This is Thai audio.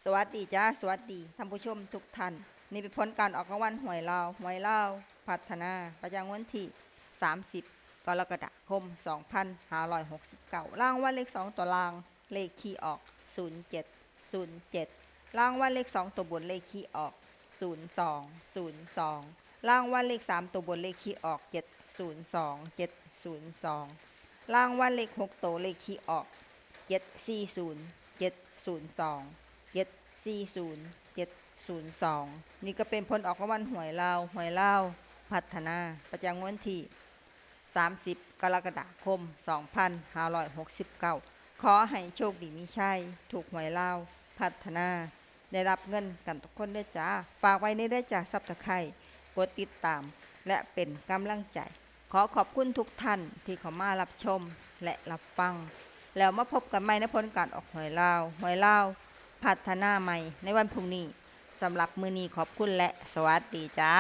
สวัสดีจ้าสวัสดีท่านผู้ชมทุกท่านนี่เป็นผลการออกรางวัลหวยลาวพัฒนาประจำวันที่30กรกฎาคม2569รางวัลเลข2ตัวรางเลขที่ออก07รางวัลเลข2ตัวบนเลขที่ออก02รางวัลเลข3ตัวบนเลขที่ออก702รางวัลเลข6ตัวเลขที่ออก740นี่ก็เป็นผลออกรางวัลหวยลาวพัฒนาประจำวันที่30กรกฎาคม2569ขอให้โชคดีมีชัยถูกหวยลาวพัฒนาได้รับเงินกันทุกคนด้วยจ้าฝากไว้ในได้จากซับสไครบ์กดติดตามและเป็นกำลังใจขอขอบคุณทุกท่านที่เข้ามารับชมและรับฟังแล้วมาพบกันใหม่ในผลการออกหวยลาวพัฒนาใหม่ในวันพรุ่งนี้สำหรับมื้อนี้ขอบคุณและสวัสดีจ้า